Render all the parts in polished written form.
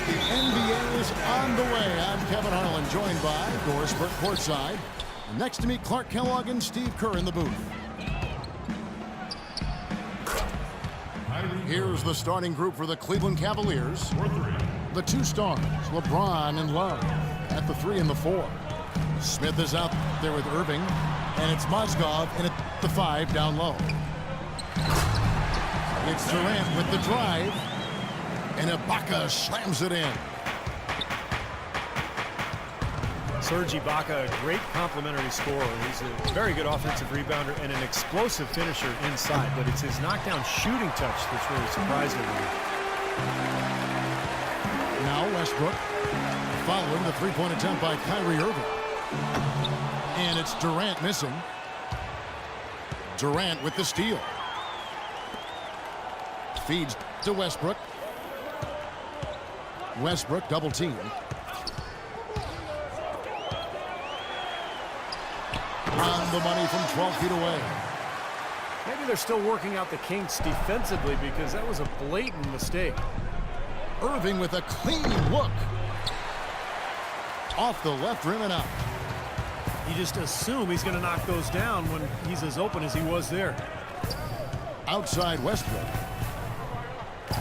that the NBA is on the way. I'm Kevin Harlan, joined by Doris Burke courtside. And next to me, Clark Kellogg and Steve Kerr in the booth. Here's the starting group for the Cleveland Cavaliers. The two stars, LeBron and Love, at the 3 and the 4. Smith is out there with Irving, and it's Mozgov in at the 5 down low. It's Durant with the drive, and Ibaka slams it in. Serge Ibaka, a great complimentary scorer. He's a very good offensive rebounder and an explosive finisher inside, but it's his knockdown shooting touch that's really surprising me. Now Westbrook, following the three-point attempt by Kyrie Irving. And it's Durant missing. Durant with the steal. Feeds to Westbrook. Westbrook double team. On the money from 12 feet away. Maybe they're still working out the kinks defensively because that was a blatant mistake. Irving with a clean look. Off the left rim and out. You just assume he's going to knock those down when he's as open as he was there. Outside Westbrook.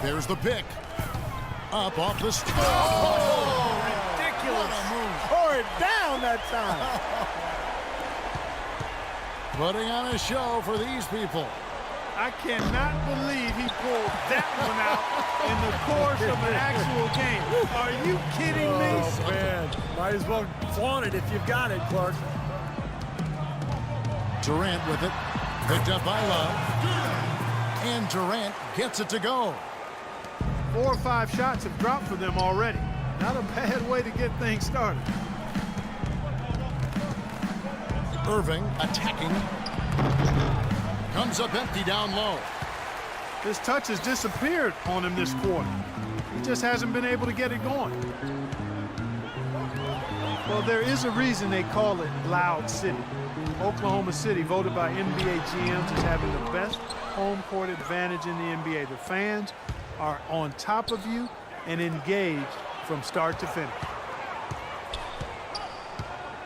There's the pick. Up off the step. Oh, ridiculous. Tore it down that time. Putting on a show for these people. I cannot believe he pulled that one out in the course of an actual game. Are you kidding me? Oh, man. Might as well flaunt it if you've got it, Clark. Durant with it. Picked up by Love. And Durant gets it to go. 4 or 5 shots have dropped for them already. Not a bad way to get things started. Irving attacking. Comes up empty down low. His touch has disappeared on him this quarter. He just hasn't been able to get it going. Well, there is a reason they call it Loud City. Oklahoma City, voted by NBA GMs as having the best home court advantage in the NBA. The fans are on top of you and engaged from start to finish.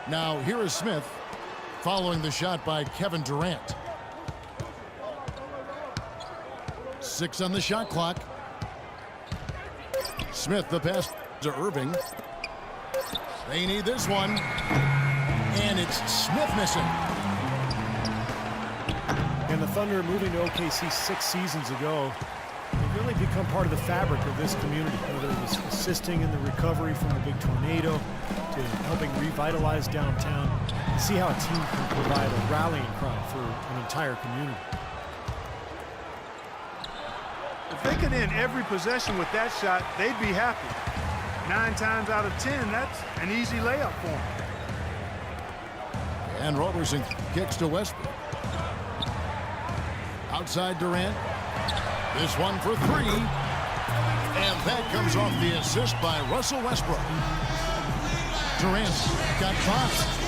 Now here is Smith following the shot by Kevin Durant. 6 on the shot clock. Smith the pass to Irving. They need this one. And it's Smith missing. And the Thunder moving to OKC 6 seasons ago, they've really become part of the fabric of this community, whether it was assisting in the recovery from the big tornado to helping revitalize downtown. You see how a team can provide a rallying cry for an entire community. If they could end every possession with that shot, they'd be happy. 9 times out of 10, that's an easy layup for them. And Roberson kicks to Westbrook. Outside Durant. This one for 3. And that comes off the assist by Russell Westbrook. Durant's got 5.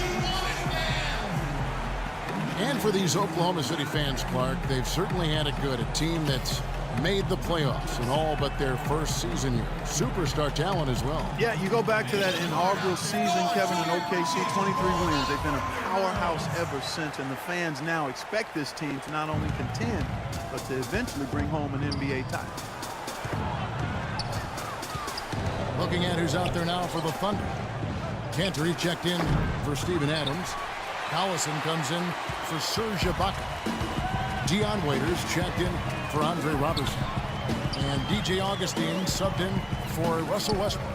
And for these Oklahoma City fans, Clark, they've certainly had it good. A team that's made the playoffs in all but their first season here. Superstar talent as well. Yeah, you go back to that inaugural season, Kevin, in OKC, 23 wins. They've been a powerhouse ever since, and the fans now expect this team to not only contend, but to eventually bring home an NBA title. Looking at who's out there now for the Thunder. Cantor checked in for Steven Adams. Collison comes in for Serge Ibaka. Dion Waiters checked in for Andre Robertson. And DJ Augustine subbed in for Russell Westbrook.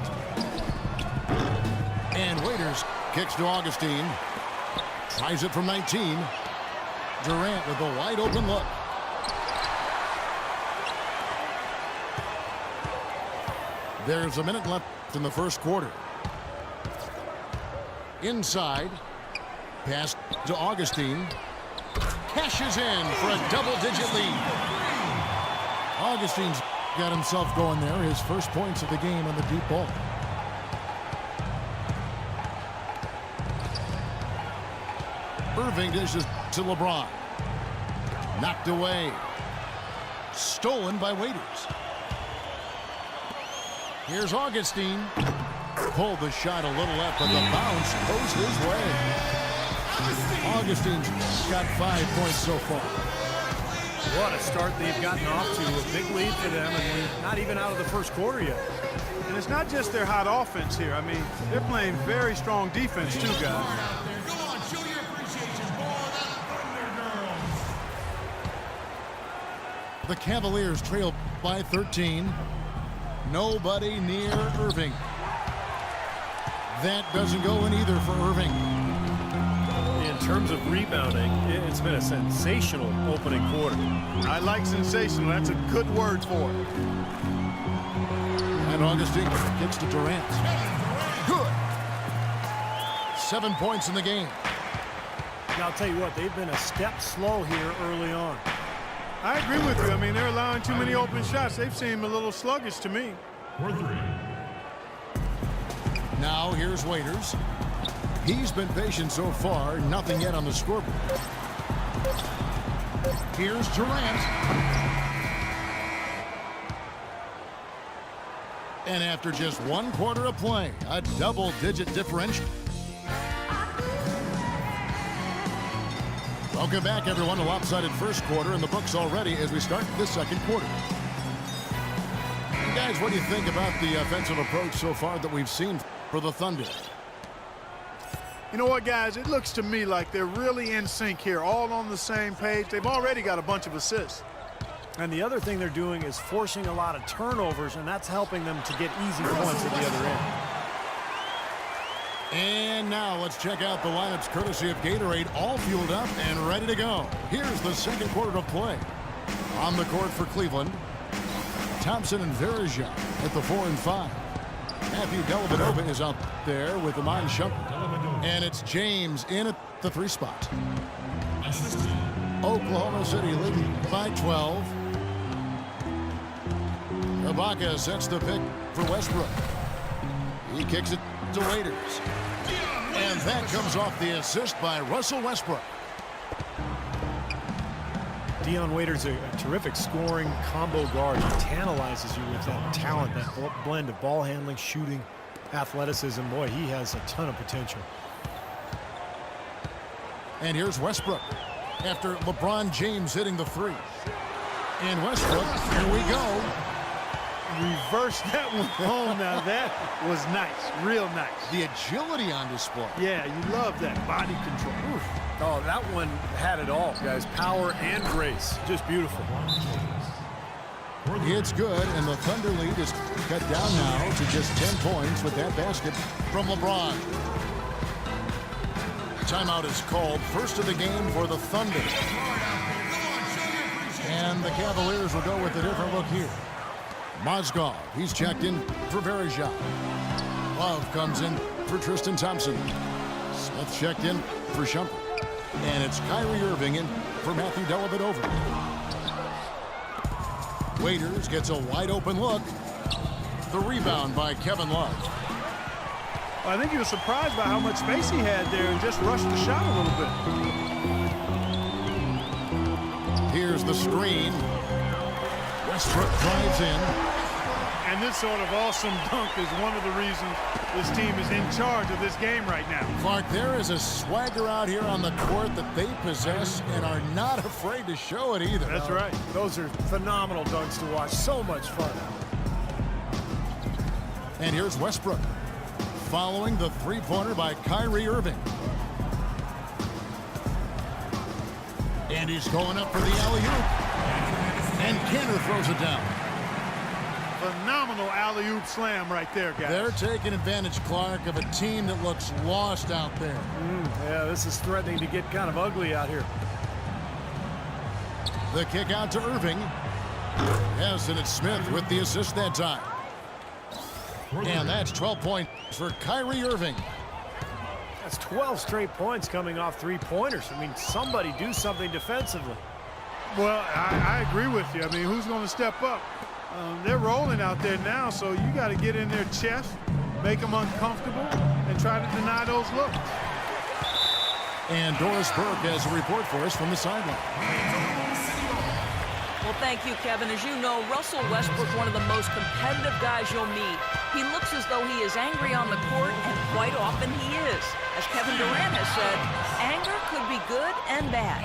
And Waiters kicks to Augustine. Tries it from 19. Durant with a wide open look. There's a minute left in the first quarter. Inside. Pass to Augustine. Cashes in for a double-digit lead. Augustine's got himself going there. His first points of the game on the deep ball. Irving dishes to LeBron. Knocked away. Stolen by Waiters. Here's Augustine. Pulled the shot a little left, but the bounce goes his way. Augustine's got 5 points so far. What a start they've gotten off to. A big lead for them, and we're not even out of the first quarter yet. And it's not just their hot offense here. I mean, they're playing very strong defense too, guys. The Cavaliers trail by 13. Nobody near Irving. That doesn't go in either for Irving. In terms of rebounding, it's been a sensational opening quarter. I like sensational. That's a good word for it. And Augustine gets to Durant. Good. 7 points in the game. And I'll tell you what, they've been a step slow here early on. I agree with you. I mean, they're allowing too many open shots. They've seemed a little sluggish to me. Now here's Waiters. He's been patient so far. Nothing yet on the scoreboard. Here's Durant. And after just 1 quarter of play, a double-digit differential. Welcome back, everyone, to lopsided first quarter in the books already as we start the second quarter. And guys, what do you think about the offensive approach so far that we've seen for the Thunder? You know what, guys? It looks to me like they're really in sync here, all on the same page. They've already got a bunch of assists. And the other thing they're doing is forcing a lot of turnovers, and that's helping them to get easy points at the other end. And now let's check out the lineups courtesy of Gatorade, all fueled up and ready to go. Here's the second quarter of play. On the court for Cleveland, Thompson and Verja at the 4 and 5. Matthew Dellavedova is out there with Iman Shumpert. And it's James in at the 3 spot. Oklahoma City leading by 12. Ibaka sets the pick for Westbrook. He kicks it to Waiters. And that comes off the assist by Russell Westbrook. Dion Waiters, a terrific scoring combo guard. He tantalizes you with that talent, that blend of ball handling, shooting, athleticism. Boy, he has a ton of potential. And here's Westbrook after LeBron James hitting the 3. And Westbrook, here we go. Reverse that one home. Now that was nice, real nice. The agility on display. Yeah, you love that body control. Oof. Oh, that one had it all, guys. Power and grace. Just beautiful. It's good, and the Thunder lead is cut down now to just 10 points with that basket from LeBron. Timeout is called. First of the game for the Thunder. And the Cavaliers will go with a different look here. Mozgov, he's checked in for Verja. Love comes in for Tristan Thompson. Smith checked in for Shumpert. And it's Kyrie Irving in for Matthew Dellavedova. Waiters gets a wide open look. The rebound by Kevin Love. I think he was surprised by how much space he had there and just rushed the shot a little bit. Here's the screen. Westbrook drives in. And this sort of awesome dunk is one of the reasons this team is in charge of this game right now. Clark, there is a swagger out here on the court that they possess and are not afraid to show it either. That's right. Those are phenomenal dunks to watch. So much fun. And here's Westbrook following the 3-pointer by Kyrie Irving. And he's going up for the alley-oop. And Kenner throws it down. Phenomenal alley-oop slam right there, guys. They're taking advantage, Clark, of a team that looks lost out there. Yeah, this is threatening to get kind of ugly out here. The kick out to Irving. Yes, and it's Smith with the assist that time. And that's 12 points for Kyrie Irving. That's 12 straight points coming off 3-pointers. I mean, somebody do something defensively. Well, I agree with you. I mean, who's going to step up? They're rolling out there now, so you got to get in their chest, make them uncomfortable, and try to deny those looks. And Doris Burke has a report for us from the sideline. Well, thank you, Kevin. As you know, Russell Westbrook's one of the most competitive guys you'll meet. He looks as though he is angry on the court, and quite often he is. As Kevin Durant has said, anger could be good and bad,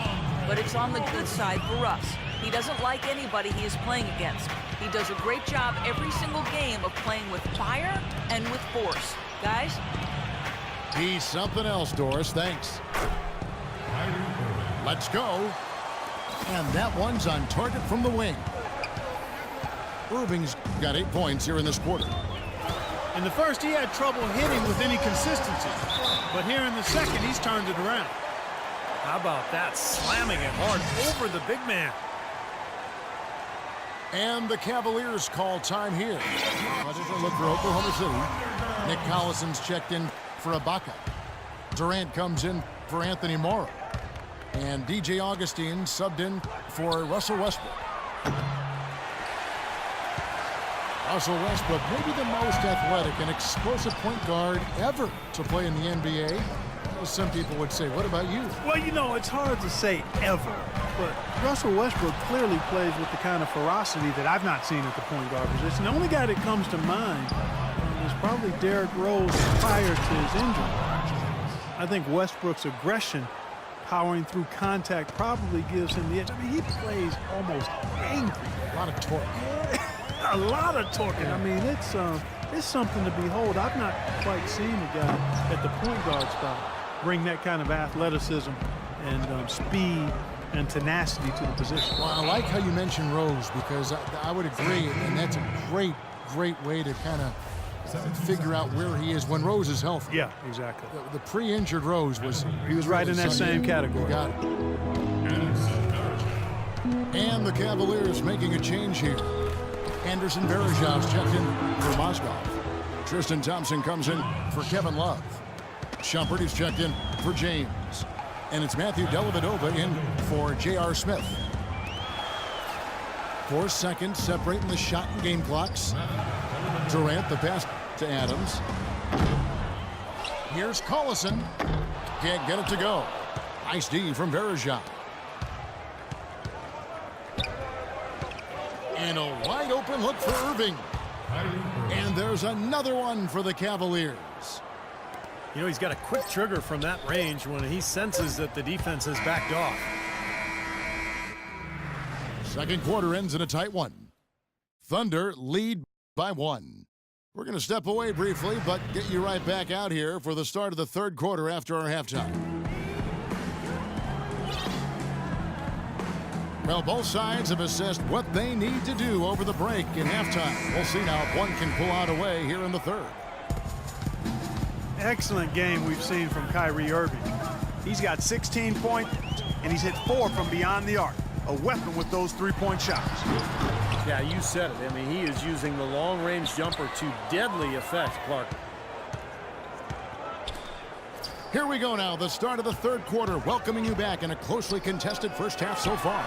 but it's on the good side for Russ. He doesn't like anybody he is playing against. He does a great job every single game of playing with fire and with force. Guys? He's something else, Doris. Thanks. Let's go. And that one's on target from the wing. Irving's got 8 points here in this quarter. In the first, he had trouble hitting with any consistency. But here in the second, he's turned it around. How about that? Slamming it hard over the big man. And the Cavaliers call time here. Let's look for Oklahoma City. Nick Collison's checked in for Ibaka. Durant comes in for Anthony Morrow. And DJ Augustine subbed in for Russell Westbrook. Russell Westbrook, maybe the most athletic and explosive point guard ever to play in the NBA. Well, some people would say, what about you? Well, you know, it's hard to say ever, but Russell Westbrook clearly plays with the kind of ferocity that I've not seen at the point guard position. The only guy that comes to mind is probably Derrick Rose prior to his injury. I think Westbrook's aggression powering through contact probably gives him the edge. I mean, he plays almost angry. A lot of torque. A lot of torque. I mean, it's something to behold. I've not quite seen a guy at the point guard spot bring that kind of athleticism and speed and tenacity to the position. Well, I like how you mentioned Rose, because I would agree, and that's a great way to kind of figure out where he is when Rose is healthy. Yeah, exactly. The pre-injured Rose was... He was right in that same category. You got it. And the Cavaliers making a change here. Anderson Varejav's checked in for Mozgov. Tristan Thompson comes in for Kevin Love. Shumpert is checked in for James. And it's Matthew Dellavedova in for J.R. Smith. 4 seconds separating the shot and game clocks. Durant, the pass to Adams. Here's Collison. Can't get it to go. Nice D from Varejao. And a wide open look for Irving. And there's another one for the Cavaliers. You know, he's got a quick trigger from that range when he senses that the defense has backed off. Second quarter ends in a tight one. Thunder lead by 1. We're going to step away briefly, but get you right back out here for the start of the third quarter after our halftime. Well, both sides have assessed what they need to do over the break in halftime. We'll see now if one can pull out away here in the third. Excellent game we've seen from Kyrie Irving. He's got 16 points, and he's hit 4 from beyond the arc. A weapon with those three-point shots. Yeah, you said it. I mean, he is using the long-range jumper to deadly effect, Clark. Here we go now, the start of the third quarter, welcoming you back in a closely contested first half so far.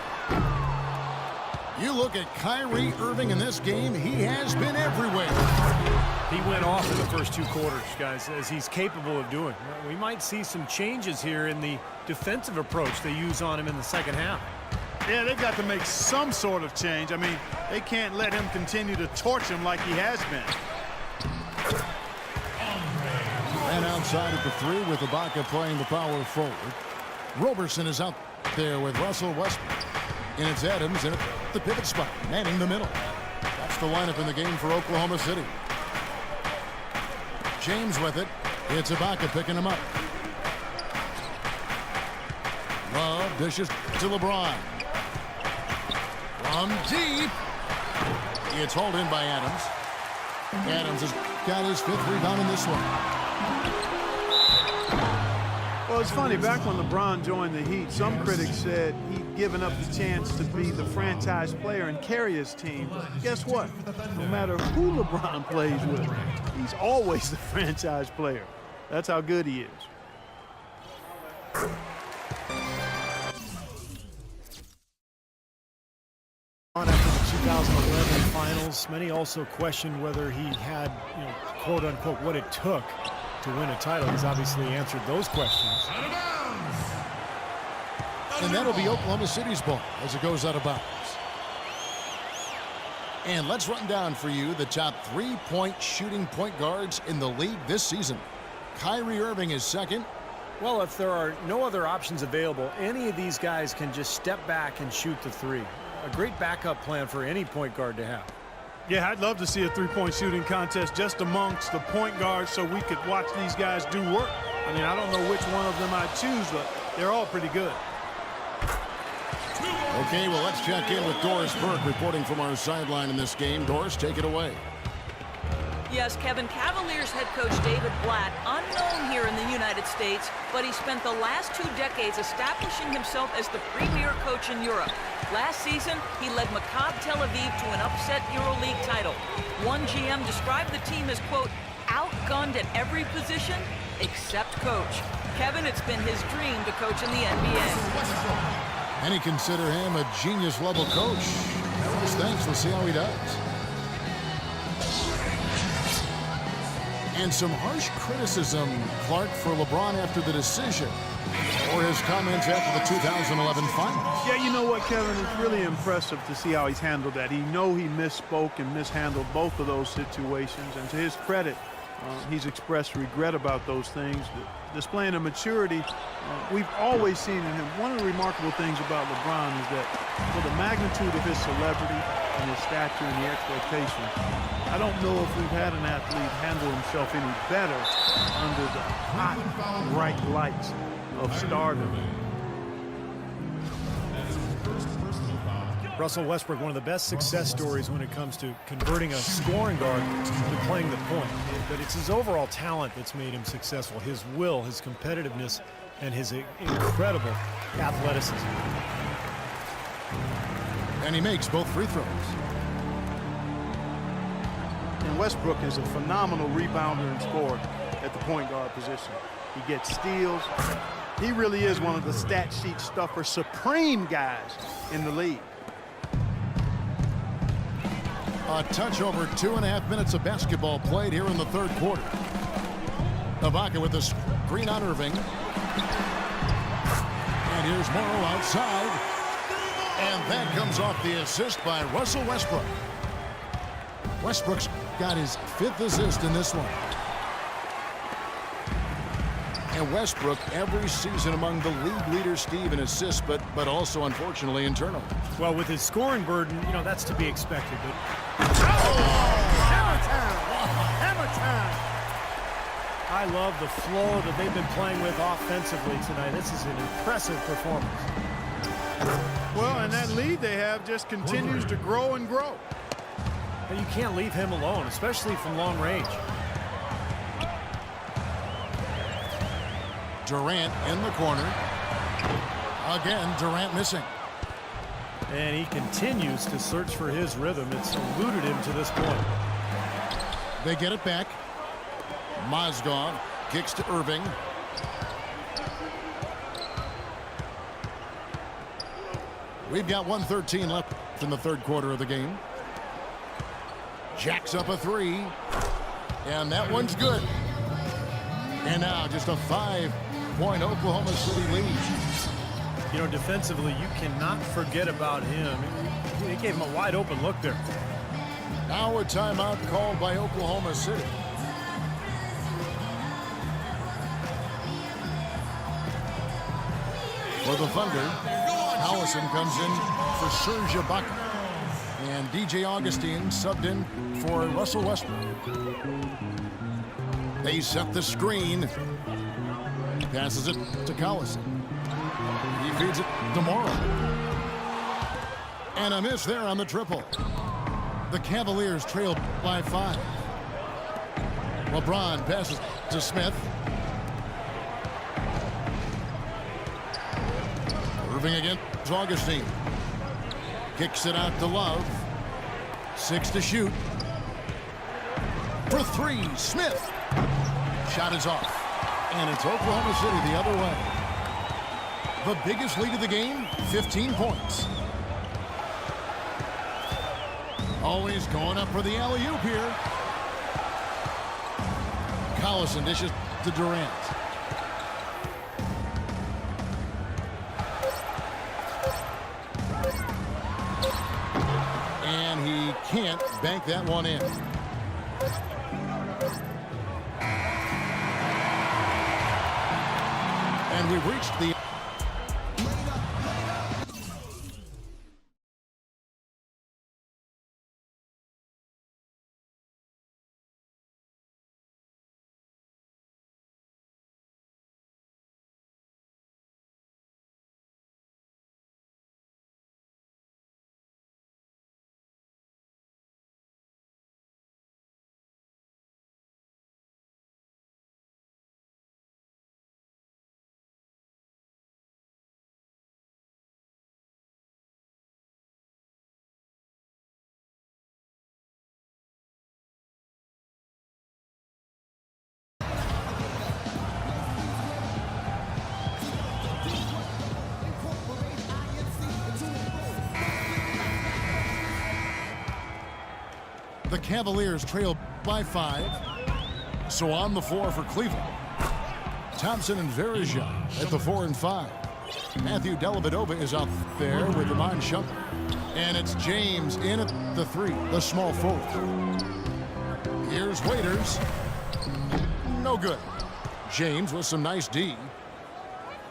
You look at Kyrie Irving in this game, he has been everywhere. He went off in the first 2 quarters, guys, as he's capable of doing. We might see some changes here in the defensive approach they use on him in the second half. Yeah, they've got to make some sort of change. I mean, they can't let him continue to torch him like he has been. And outside at the 3 with Ibaka playing the power forward. Roberson is out there with Russell Westbrook. And it's Adams in the pivot spot, manning the middle. That's the lineup in the game for Oklahoma City. James with it. It's Ibaka picking him up. Love dishes to LeBron. From deep. It's hauled in by Adams. Adams has got his 5th rebound in this one. Well, it's funny, back when LeBron joined the Heat, some critics said he'd given up the chance to be the franchise player and carry his team. Guess what? No matter who LeBron plays with, he's always the franchise player. That's how good he is. After the 2011 finals, many also questioned whether he had, quote unquote, what it took to win a title. He's obviously answered those questions. And that'll be Oklahoma City's ball as it goes out of bounds. And let's run down for you the top 3-point shooting point guards in the league this season. Kyrie Irving is second. Well, if there are no other options available, any of these guys can just step back and shoot the three. A great backup plan for any point guard to have. Yeah, I'd love to see a three-point shooting contest just amongst the point guards so we could watch these guys do work. I mean, I don't know which one of them I'd choose, but they're all pretty good. Okay, well, let's check in with Doris Burke reporting from our sideline in this game. Doris, take it away. Yes, Kevin, Cavaliers head coach David Blatt, unknown here in the United States, but he spent the last 2 decades establishing himself as the premier coach in Europe. Last season, he led Maccabi Tel Aviv to an upset EuroLeague title. One GM described the team as, quote, outgunned at every position except coach. Kevin, it's been his dream to coach in the NBA. Many consider him a genius-level coach. Nevertheless, thanks. We'll see how he does. And some harsh criticism, Clark, for LeBron after the decision, or his comments after the 2011 finals. Yeah, you know what, Kevin? It's really impressive to see how he's handled that. He misspoke and mishandled both of those situations. And to his credit, he's expressed regret about those things. Displaying a maturity we've always seen in him. One of the remarkable things about LeBron is that for the magnitude of his celebrity and his stature and the expectation, I don't know if we've had an athlete handle himself any better under the hot, bright lights of stardom. Russell Westbrook, one of the best success stories when it comes to converting a scoring guard to playing the point. But it's his overall talent that's made him successful. His will, his competitiveness, and his incredible athleticism. And he makes both free throws. And Westbrook is a phenomenal rebounder and scorer at the point guard position. He gets steals. He really is one of the stat sheet stuffer supreme guys in the league. A touch over 2.5 minutes of basketball played here in the third quarter. Ibaka with the screen on Irving. And here's Morrow outside. And that comes off the assist by Russell Westbrook. Westbrook's got his 5th assist in this one. And Westbrook every season among the league leaders, Steve, in assists, but also, unfortunately, in turnovers. Well, with his scoring burden, you know, that's to be expected. But Hammer time! Hammer time! I love the flow that they've been playing with offensively tonight. This is an impressive performance. Well, and that lead they have just continues to grow and grow. But you can't leave him alone, especially from long range. Durant in the corner. Again, Durant missing. And he continues to search for his rhythm. It's eluded him to this point. They get it back. Mozgov kicks to Irving. We've got 1:13 left in the third quarter of the game. Jacks up a 3. And that one's good. And now just a 5-point Oklahoma City lead. You know, defensively, you cannot forget about him. He gave him a wide open look there. Now a timeout called by Oklahoma City. For the Thunder, Allison comes in for Serge Ibaka. And DJ Augustine subbed in for Russell Westbrook. They set the screen. He passes it to Collison. He feeds it to Morrow. And a miss there on the triple. The Cavaliers trail by 5. LeBron passes to Smith. Irving against Augustine. Kicks it out to Love. 6 to shoot. For 3, Smith. Shot is off. And it's Oklahoma City the other way. The biggest lead of the game, 15 points. Always going up for the alley-oop here. Collison dishes to Durant. And he can't bank that one in. And we've reached the Cavaliers trail by 5. So on the floor for Cleveland, Thompson and Verija at the 4 and 5. Matthew Dellavedova is out there with Iman Shumpert. And it's James in at the 3, the small forward. Here's Waiters. No good. James with some nice D.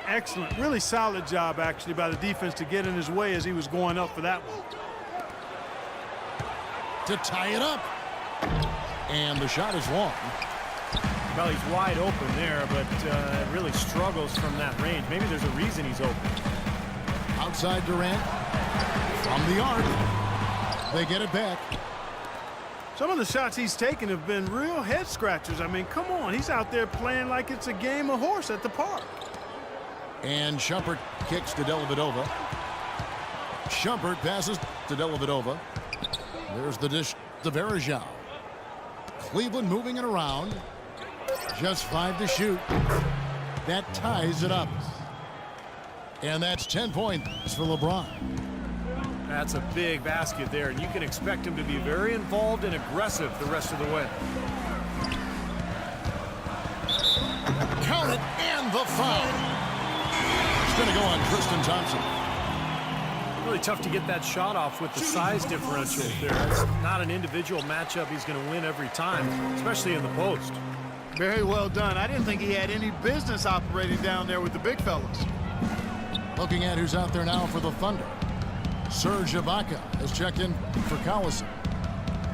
Excellent. Really solid job, actually, by the defense to get in his way as he was going up for that one. To tie it up. And the shot is long. Well, he's wide open there, but really struggles from that range. Maybe there's a reason he's open. Outside Durant. From the arc. They get it back. Some of the shots he's taken have been real head scratchers. I mean, come on. He's out there playing like it's a game of horse at the park. And Shumpert kicks to Dellavedova. Shumpert passes to Dellavedova. There's the dish to Verija. Cleveland moving it around. Just 5 to shoot. That ties it up. And that's 10 points for LeBron. That's a big basket there, and you can expect him to be very involved and aggressive the rest of the way. Count it, and the foul. It's going to go on Tristan Thompson. Really tough to get that shot off with the size differential there. That's not an individual matchup he's going to win every time, especially in the post. Very well done. I didn't think he had any business operating down there with the big fellas. Looking at who's out there now for the Thunder. Serge Ibaka has checked in for Collison.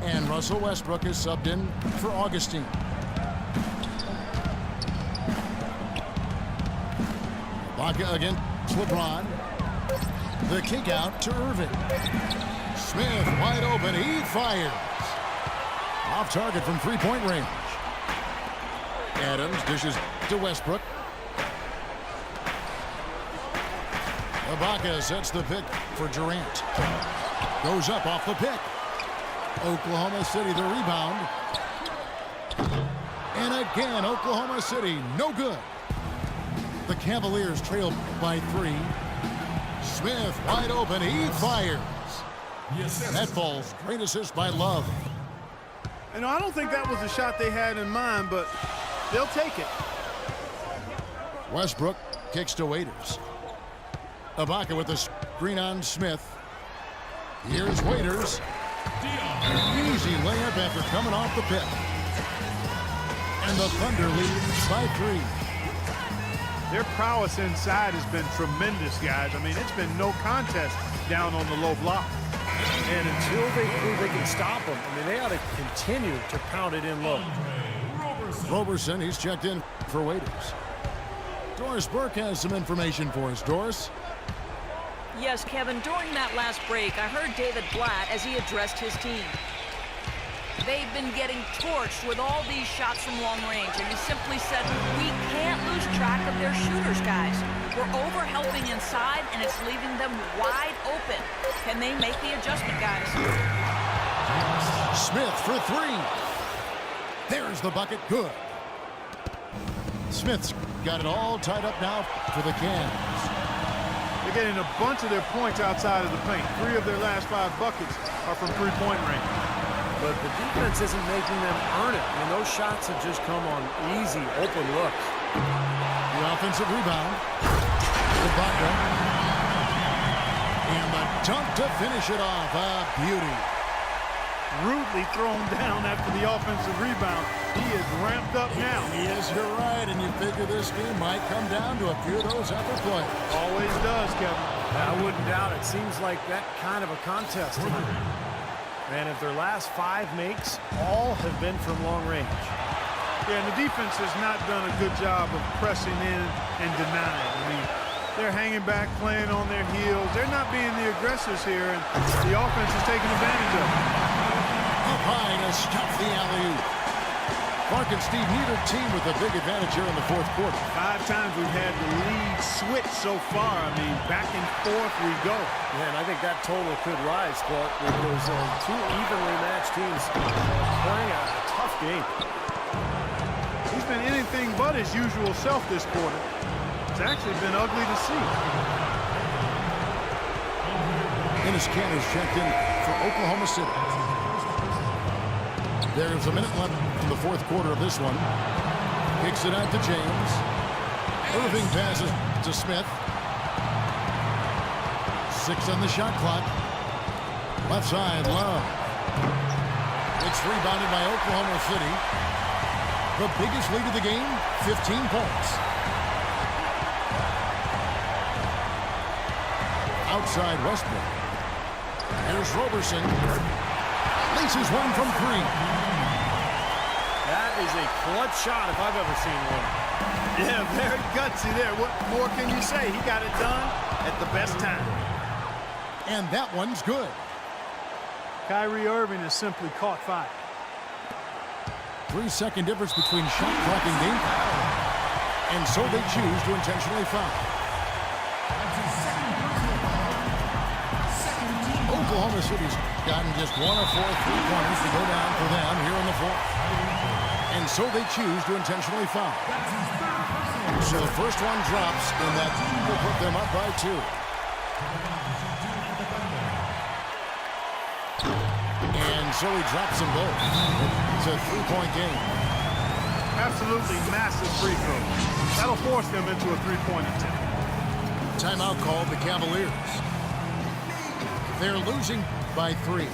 And Russell Westbrook is subbed in for Augustine. Ibaka against LeBron. The kick out to Irving. Smith wide open. He fires. Off target from three-point range. Adams dishes to Westbrook. Ibaka sets the pick for Durant. Goes up off the pick. Oklahoma City the rebound. And again, Oklahoma City no good. The Cavaliers trail by 3. Smith wide open. He fires. That falls. Great assist by Love. You know, I don't think that was the shot they had in mind, but they'll take it. Westbrook kicks to Waiters. Ibaka with the screen on Smith. Here's Waiters. Easy layup after coming off the pick. And the Thunder lead by 3. Their prowess inside has been tremendous, guys. I mean, it's been no contest down on the low block. And until they prove they can stop them, I mean, they ought to continue to pound it in low. Roberson, he's checked in for Waiters. Doris Burke has some information for us. Doris? Yes, Kevin, during that last break, I heard David Blatt as he addressed his team. They've been getting torched with all these shots from long range, and he simply said, we can't lose track of their shooters, guys. We're over-helping inside, and it's leaving them wide open. Can they make the adjustment, guys? Smith for 3. There's the bucket. Good. Smith's got it all tied up now for the Cavs. They're getting a bunch of their points outside of the paint. 3 of their last 5 buckets are from three-point range. But the defense isn't making them earn it. I mean, those shots have just come on easy, open looks. The offensive rebound. Ibaka. And the dunk to finish it off. A beauty. rudely thrown down after the offensive rebound. He is ramped up now. He is, you're right, and you figure this game might come down to a few of those other plays. Always does, Kevin. I wouldn't doubt it. Seems like that kind of a contest tonight. And of their last 5 makes, all have been from long range. Yeah, and the defense has not done a good job of pressing in and denying. I mean, they're hanging back, playing on their heels. They're not being the aggressors here, and the offense is taking advantage of it. Up high to stop the alley-oop. Clark and Steve, neither team with a big advantage here in the fourth quarter. 5 times we've had the lead switch so far. I mean, back and forth we go. Yeah, and I think that total could rise, Clark, because 2 evenly matched teams playing a tough game. He's been anything but his usual self this quarter. It's actually been ugly to see. Dennis Cantor's checked in for Oklahoma City. There's a minute left in the fourth quarter of this one. Kicks it out to James. Irving passes to Smith. 6 on the shot clock. Left side, Love. It's rebounded by Oklahoma City. The biggest lead of the game, 15 points. Outside Westbrook. Here's Roberson. Laces one from 3. That is a clutch shot if I've ever seen one. Yeah, very gutsy there. What more can you say? He got it done at the best time. And that one's good. Kyrie Irving has simply caught fire. 3-second difference between shot clock and game clock. And so they choose to intentionally foul. Oklahoma City's gotten just 1 of 4 3-pointers to go down for them here in the fourth. And so they choose to intentionally foul. So the first one drops, and that will put them up by 2. And so he drops them both. It's a 3-point game. Absolutely massive free throw. That'll force them into a 3-point attempt. Timeout called the Cavaliers. They're losing by 3.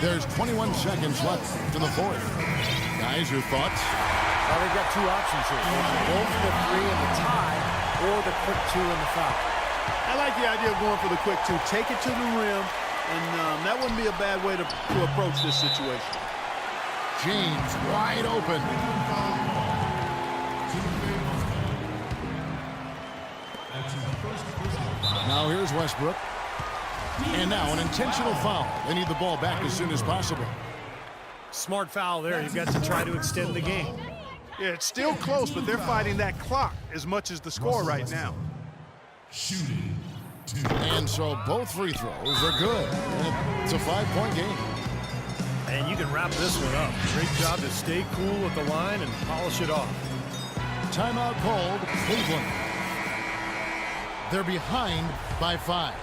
There's 21 seconds left in the fourth. Guys, your thoughts? Well, they've got 2 options here. Go for the 3 in the tie or the quick 2 in the foul. I like the idea of going for the quick 2. Take it to the rim, and that wouldn't be a bad way to approach this situation. James wide open. Now here's Westbrook. And now an intentional foul. They need the ball back as soon as possible. Smart foul there. You've got to try to extend the game. Yeah, it's still close, but they're fighting that clock as much as the score right now. Shooting 2. And so both free throws are good. It's a 5-point game. And you can wrap this one up. Great job to stay cool at the line and polish it off. Timeout called Cleveland. They're behind by 5.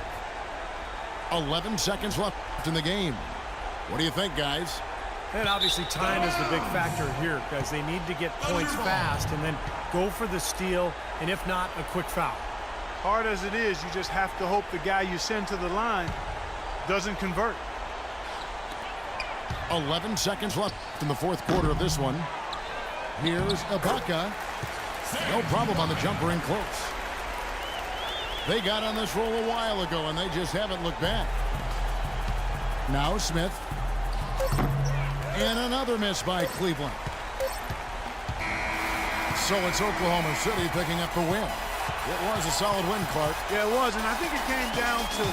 11 seconds left in the game. What do you think, guys? And obviously time is the big factor here because they need to get points fast and then go for the steal, and if not, a quick foul. Hard as it is, you just have to hope the guy you send to the line doesn't convert. 11 seconds left in the fourth quarter of this one. Here's Ibaka. No problem on the jumper in close. They got on this roll a while ago, and they just haven't looked back. Now Smith. And another miss by Cleveland. So it's Oklahoma City picking up the win. It was a solid win, Clark. Yeah, it was, and I think it came down to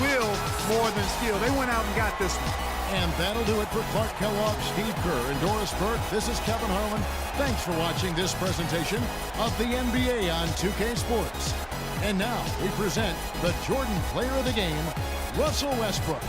will more than skill. They went out and got this one. And that'll do it for Clark Kellogg, Steve Kerr, and Doris Burke. This is Kevin Harlan. Thanks for watching this presentation of the NBA on 2K Sports. And now we present the Jordan Player of the Game, Russell Westbrook.